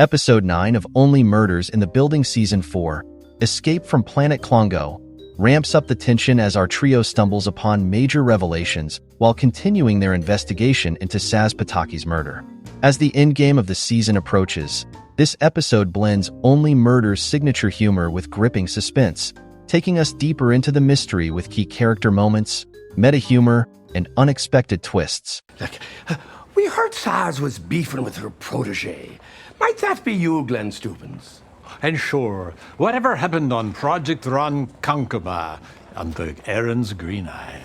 Episode 9 of Only Murders in the Building Season 4, Escape from Planet Klongo, ramps up the tension as our trio stumbles upon major revelations while continuing their investigation into Sazz Pataki's murder. As the endgame of the season approaches, this episode blends Only Murders' signature humor with gripping suspense, taking us deeper into the mystery with key character moments, meta-humor, and unexpected twists. Look, we heard Sazz was beefing with her protege. Might that be you, Glenn Stubbins? And sure, whatever happened on Project Ron Kankaba under Aaron's green eye?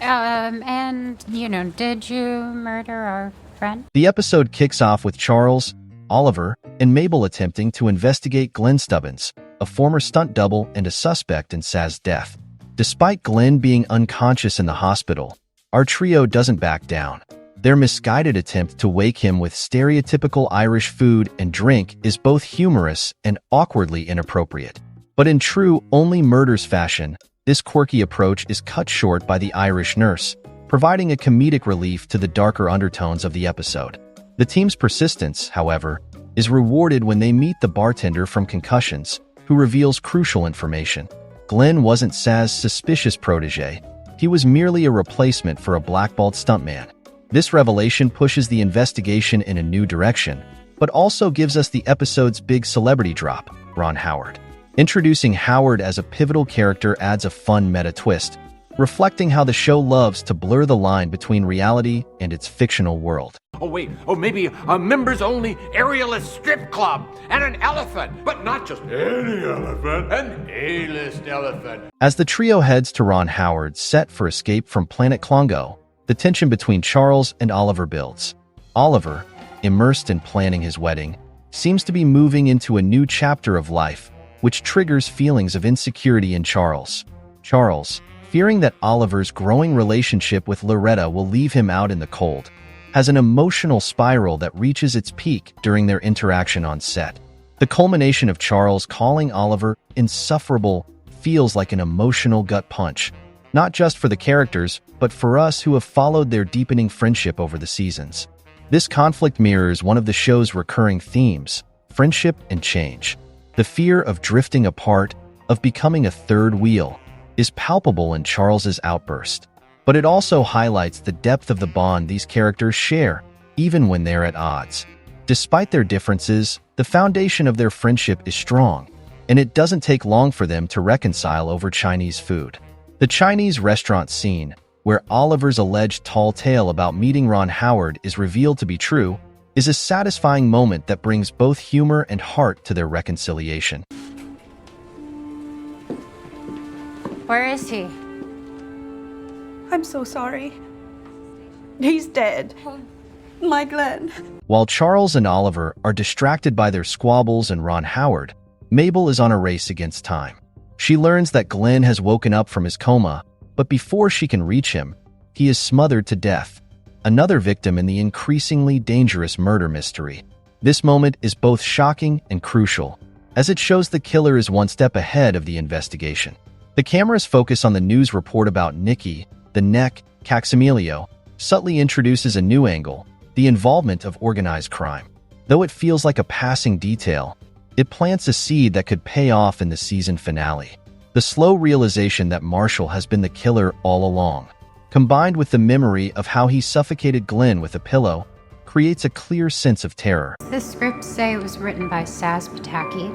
Did you murder our friend? The episode kicks off with Charles, Oliver, and Mabel attempting to investigate Glenn Stubbins, a former stunt double and a suspect in Sazz's death. Despite Glenn being unconscious in the hospital, our trio doesn't back down. Their misguided attempt to wake him with stereotypical Irish food and drink is both humorous and awkwardly inappropriate. But in true Only Murders fashion, this quirky approach is cut short by the Irish nurse, providing a comedic relief to the darker undertones of the episode. The team's persistence, however, is rewarded when they meet the bartender from Concussions, who reveals crucial information. Glenn wasn't Sazz's suspicious protege. He was merely a replacement for a blackballed stuntman. This revelation pushes the investigation in a new direction, but also gives us the episode's big celebrity drop, Ron Howard. Introducing Howard as a pivotal character adds a fun meta twist, reflecting how the show loves to blur the line between reality and its fictional world. Maybe a members-only aerialist strip club and an elephant, but not just any elephant, an A-list elephant. As the trio heads to Ron Howard's set for Escape from Planet Klongo, the tension between Charles and Oliver builds. Oliver, immersed in planning his wedding, seems to be moving into a new chapter of life, which triggers feelings of insecurity in Charles. Charles, fearing that Oliver's growing relationship with Loretta will leave him out in the cold, has an emotional spiral that reaches its peak during their interaction on set. The culmination of Charles calling Oliver insufferable feels like an emotional gut punch, not just for the characters, but for us who have followed their deepening friendship over the seasons. This conflict mirrors one of the show's recurring themes, friendship and change. The fear of drifting apart, of becoming a third wheel, is palpable in Charles's outburst. But it also highlights the depth of the bond these characters share, even when they're at odds. Despite their differences, the foundation of their friendship is strong, and it doesn't take long for them to reconcile over Chinese food. The Chinese restaurant scene, where Oliver's alleged tall tale about meeting Ron Howard is revealed to be true, is a satisfying moment that brings both humor and heart to their reconciliation. Where is he? I'm so sorry. He's dead. My Glenn. While Charles and Oliver are distracted by their squabbles and Ron Howard, Mabel is on a race against time. She learns that Glenn has woken up from his coma, but before she can reach him, he is smothered to death, another victim in the increasingly dangerous murder mystery. This moment is both shocking and crucial, as it shows the killer is one step ahead of the investigation. The camera's focus on the news report about Nikki, the neck, Caximilio, subtly introduces a new angle, the involvement of organized crime. Though it feels like a passing detail, it plants a seed that could pay off in the season finale. The slow realization that Marshall has been the killer all along, combined with the memory of how he suffocated Glenn with a pillow, creates a clear sense of terror. The script say it was written by Sazz Pataki.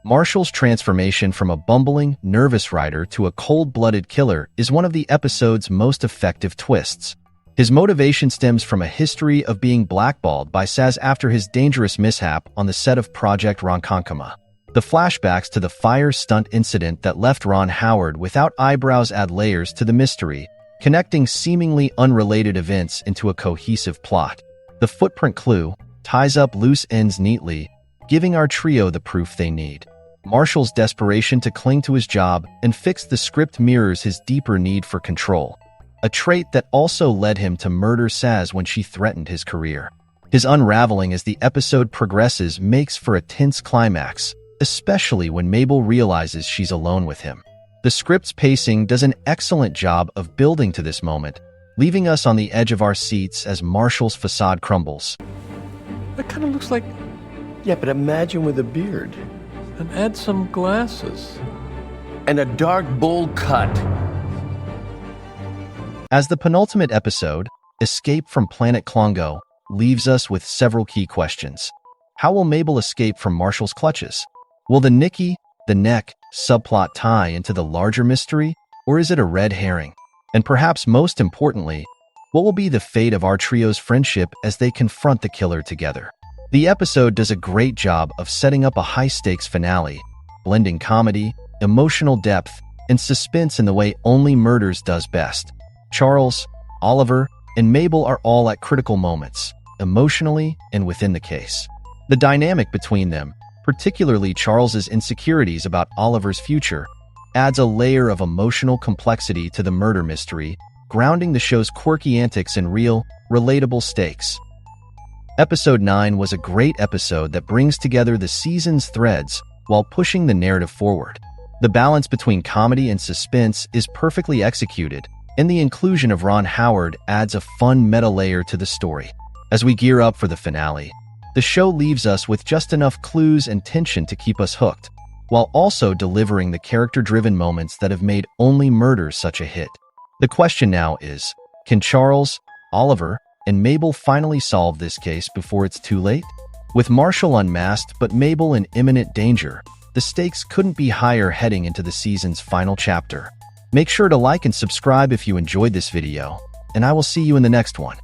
Marshall's transformation from a bumbling, nervous writer to a cold-blooded killer is one of the episode's most effective twists. His motivation stems from a history of being blackballed by Sazz after his dangerous mishap on the set of Project Ronkonkoma. The flashbacks to the fire stunt incident that left Ron Howard without eyebrows add layers to the mystery, connecting seemingly unrelated events into a cohesive plot. The footprint clue ties up loose ends neatly, giving our trio the proof they need. Marshall's desperation to cling to his job and fix the script mirrors his deeper need for control, a trait that also led him to murder Sazz when she threatened his career. His unraveling as the episode progresses makes for a tense climax, especially when Mabel realizes she's alone with him. The script's pacing does an excellent job of building to this moment, leaving us on the edge of our seats as Marshall's facade crumbles. That kind of looks like... Yeah, but imagine with a beard. And add some glasses. And a dark bowl cut. As the penultimate episode, Escape from Planet Klongo leaves us with several key questions. How will Mabel escape from Marshall's clutches? Will the Nicky, the Neck subplot tie into the larger mystery, or is it a red herring? And perhaps most importantly, what will be the fate of our trio's friendship as they confront the killer together? The episode does a great job of setting up a high-stakes finale, blending comedy, emotional depth, and suspense in the way only Murders does best. Charles, Oliver, and Mabel are all at critical moments, emotionally and within the case. The dynamic between them, particularly Charles's insecurities about Oliver's future, adds a layer of emotional complexity to the murder mystery, grounding the show's quirky antics in real, relatable stakes. Episode 9 was a great episode that brings together the season's threads while pushing the narrative forward. The balance between comedy and suspense is perfectly executed, and the inclusion of Ron Howard adds a fun meta layer to the story. As we gear up for the finale, the show leaves us with just enough clues and tension to keep us hooked, while also delivering the character-driven moments that have made Only Murders such a hit. The question now is, can Charles, Oliver, and Mabel finally solve this case before it's too late? With Marshall unmasked but Mabel in imminent danger, the stakes couldn't be higher heading into the season's final chapter. Make sure to like and subscribe if you enjoyed this video, and I will see you in the next one.